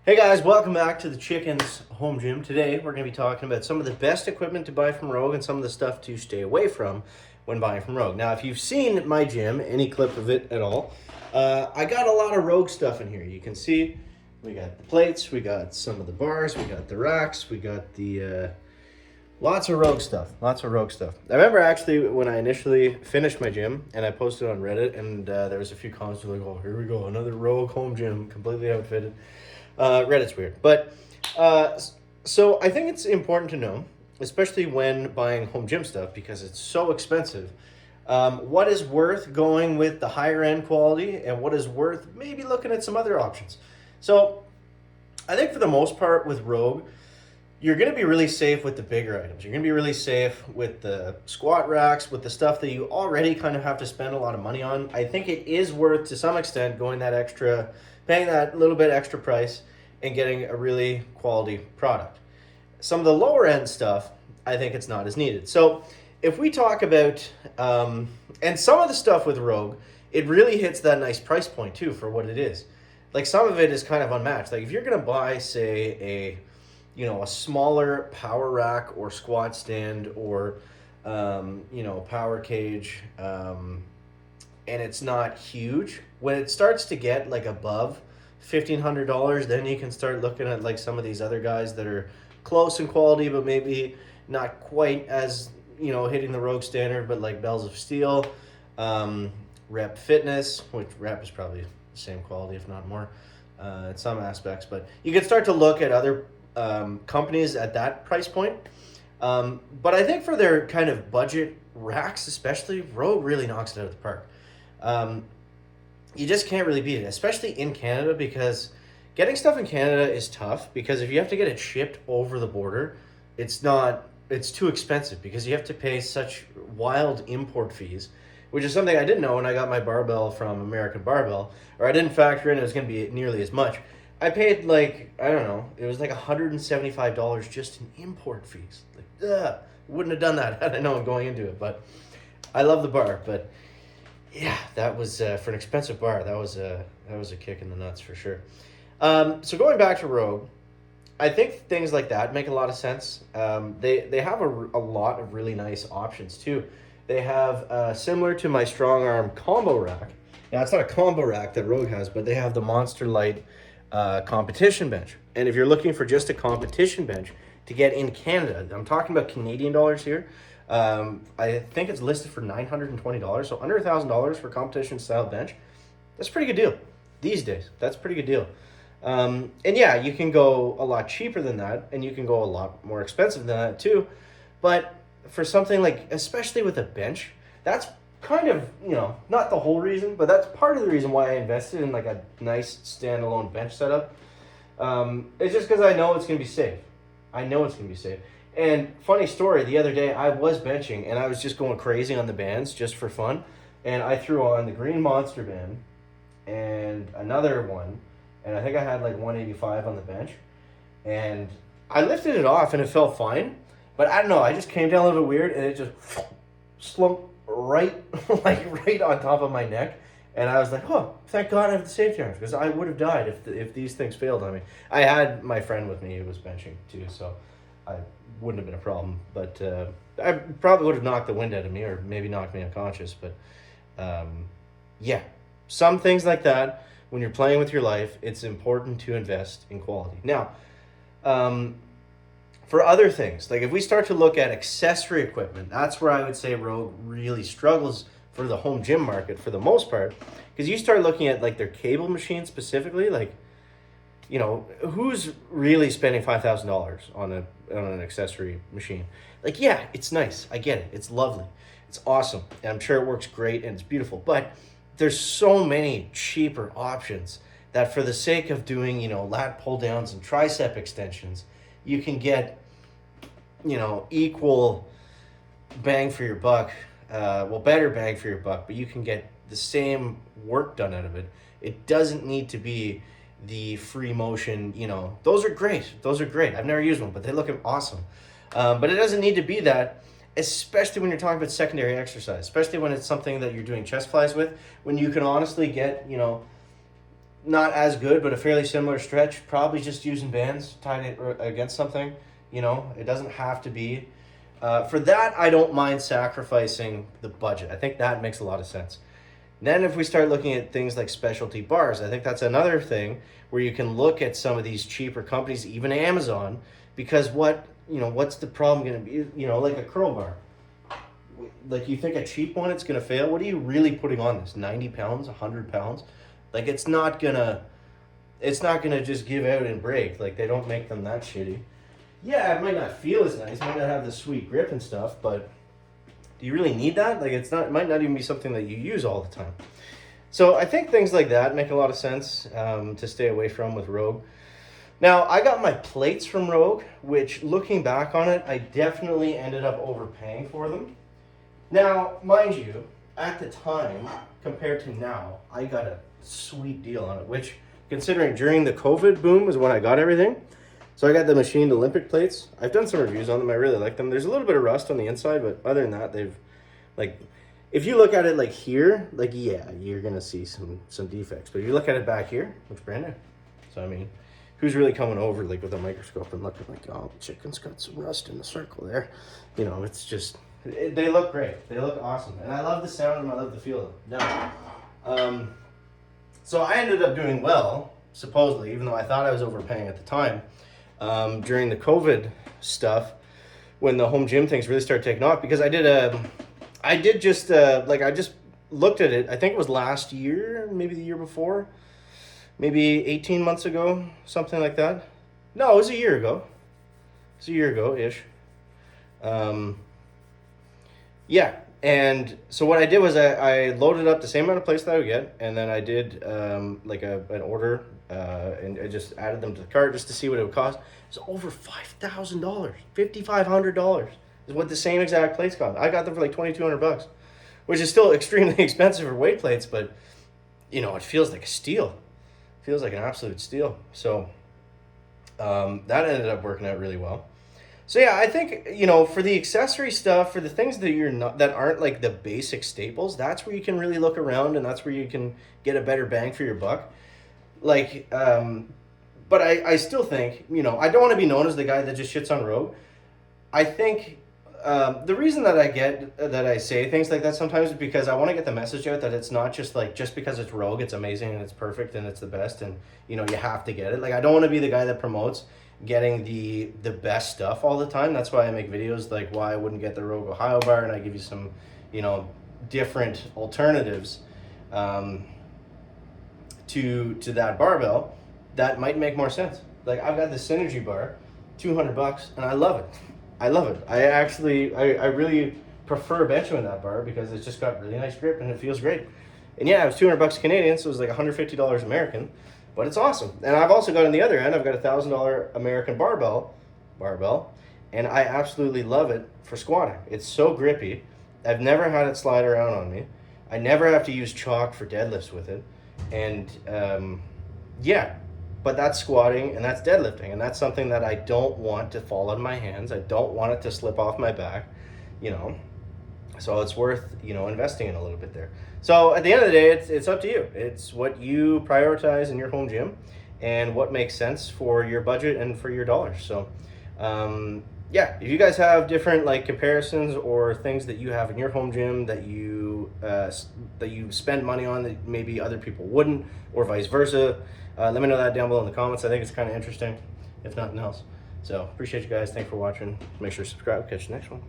Hey guys, welcome back to the Chicken's Home Gym. Today we're going to be talking about some of the best equipment to buy from Rogue and some of the stuff to stay away from when buying from Rogue. Now, if you've seen my gym, any clip of it at all, I got a lot of Rogue stuff in here. You can see we got the plates, we got some of the bars, we got the racks, we got the lots of Rogue stuff. Lots of Rogue stuff. I remember actually when I initially finished my gym and I posted on Reddit, and there was a few comments like, "Oh, here we go, another Rogue home gym, completely outfitted." Reddit's weird, but so I think it's important to know, especially when buying home gym stuff because it's so expensive, what is worth going with the higher end quality and what is worth maybe looking at some other options. So I think for the most part with Rogue, you're going to be really safe with the bigger items. You're going to be really safe with the squat racks, with the stuff that you already kind of have to spend a lot of money on. I think it is worth, to some extent, paying that little bit extra price and getting a really quality product. Some of the lower end stuff, I think it's not as needed. So if we talk about, and some of the stuff with Rogue, it really hits that nice price point too for what it is. Like some of it is kind of unmatched. Like if you're going to buy, say, a smaller power rack or squat stand or power cage, and it's not huge. When it starts to get like above $1,500, then you can start looking at like some of these other guys that are close in quality but maybe not quite as hitting the Rogue standard, but like Bells of Steel, Rep Fitness, which Rep is probably the same quality if not more in some aspects, but you can start to look at other companies at that price point. But I think for their kind of budget racks especially, Rogue really knocks it out of the park. You just can't really beat it, especially in Canada, because getting stuff in Canada is tough because if you have to get it shipped over the border, it's too expensive because you have to pay such wild import fees, which is something I didn't know when I got my barbell from American Barbell, or I didn't factor in it was going to be nearly as much. I paid it was like $175 just in import fees. Wouldn't have done that had I known going into it, but I love the bar, but yeah, that was for an expensive bar. That was a kick in the nuts for sure. So going back to Rogue, I think things like that make a lot of sense. They have a lot of really nice options too. They have similar to my strong arm combo rack. Now it's not a combo rack that Rogue has, but they have the Monster Light competition bench. And if you're looking for just a competition bench to get in Canada, I'm talking about Canadian dollars here. I think it's listed for $920, so under $1,000 for competition style bench. That's a pretty good deal these days. That's a pretty good deal. And yeah, you can go a lot cheaper than that, and you can go a lot more expensive than that too. But for something like, especially with a bench, that's kind of, not the whole reason, but that's part of the reason why I invested in like a nice standalone bench setup. It's just because I know it's going to be safe. And funny story, the other day I was benching and I was just going crazy on the bands just for fun. And I threw on the Green Monster band and another one. And I think I had like 185 on the bench. And I lifted it off and it felt fine. But I don't know, I just came down a little bit weird and it just slumped right on top of my neck. And I was like, oh, thank God I have the safety arms, because I would have died if these things failed on me. I had my friend with me who was benching too, so I wouldn't have been a problem. But I probably would have knocked the wind out of me or maybe knocked me unconscious. But yeah, some things like that, when you're playing with your life, it's important to invest in quality. Now, for other things, like if we start to look at accessory equipment, that's where I would say Rogue really struggles for the home gym market for the most part, because you start looking at like their cable machines specifically, like, who's really spending $5,000 on an accessory machine? Like, yeah, it's nice. I get it. It's lovely. It's awesome. And I'm sure it works great and it's beautiful, but there's so many cheaper options that for the sake of doing, lat pull downs and tricep extensions, you can get, equal bang for your buck. Better bang for your buck, but you can get the same work done out of it. It doesn't need to be the free motion, those are great. I've never used one, but they look awesome. But it doesn't need to be that, especially when you're talking about secondary exercise, especially when it's something that you're doing chest flies with, when you can honestly get, not as good, but a fairly similar stretch. Probably just using bands tied it against something. You know, it doesn't have to be. For that, I don't mind sacrificing the budget. I think that makes a lot of sense. Then if we start looking at things like specialty bars, I think that's another thing where you can look at some of these cheaper companies, even Amazon, because what's the problem going to be? You know, like a curl bar. Like, you think a cheap one, it's going to fail? What are you really putting on this? 90 pounds, 100 pounds? Like, it's not gonna just give out and break. Like, they don't make them that shitty. Yeah, it might not feel as nice, might not have the sweet grip and stuff, but do you really need that? Like, it might not even be something that you use all the time. So I think things like that make a lot of sense to stay away from with Rogue. Now, I got my plates from Rogue, which, looking back on it, I definitely ended up overpaying for them. Now, mind you, at the time, compared to now, I got a sweet deal on it, which, considering during the COVID boom is when I got everything. So I got the machined Olympic plates. I've done some reviews on them. I really like them. There's a little bit of rust on the inside, but other than that, they've, like, if you look at it like here, like, yeah, you're gonna see some defects. But if you look at it back here, it looks brand new. So I mean, who's really coming over like with a microscope and looking like, oh, the chicken's got some rust in the circle there? You know, it's just, they look great. They look awesome, and I love the sound and I love the feel of them. Now, so I ended up doing well, supposedly, even though I thought I was overpaying at the time. During the COVID stuff, when the home gym things really started taking off, because I just looked at it. I think it was last year, maybe the year before, maybe 18 months ago, something like that. No, it was a year ago. It's a year ago-ish. Yeah, and so what I did was I loaded up the same amount of plates that I would get, and then I did an order, and I just added them to the cart just to see what it would cost. It was over $5,000, $5,500 is what the same exact plates cost. I got them for like $2,200, which is still extremely expensive for weight plates, but you know, it feels like a steal. It feels like an absolute steal. So that ended up working out really well. So yeah, I think, you know, for the accessory stuff, for the things that aren't like the basic staples, that's where you can really look around, and that's where you can get a better bang for your buck. Like, but I still think, you know, I don't want to be known as the guy that just shits on Rogue. I think the reason that I say things like that sometimes is because I want to get the message out that it's not just like, just because it's Rogue, it's amazing and it's perfect and it's the best and, you know, you have to get it. Like, I don't want to be the guy that promotes getting the best stuff all the time. That's why I make videos like why I wouldn't get the Rogue Ohio bar, and I give you some, you know, different alternatives to that barbell that might make more sense. Like, I've got the Synergy bar, $200, and I love it. I love it. I really prefer benching that bar because it's just got really nice grip and it feels great. And yeah, it was $200 Canadian, so it was like $150 American. But it's awesome. And I've also got on the other end, I've got a $1,000 American barbell, and I absolutely love it for squatting. It's so grippy. I've never had it slide around on me. I never have to use chalk for deadlifts with it. And yeah, but that's squatting and that's deadlifting, and that's something that I don't want to fall out of my hands. I don't want it to slip off my back, you know. So it's worth, you know, investing in a little bit there. So at the end of the day, it's up to you. It's what you prioritize in your home gym and what makes sense for your budget and for your dollars. So yeah, if you guys have different like comparisons or things that you have in your home gym that you spend money on that maybe other people wouldn't, or vice versa, let me know that down below in the comments. I think it's kind of interesting, if nothing else. So appreciate you guys. Thanks for watching. Make sure to subscribe. Catch you next one.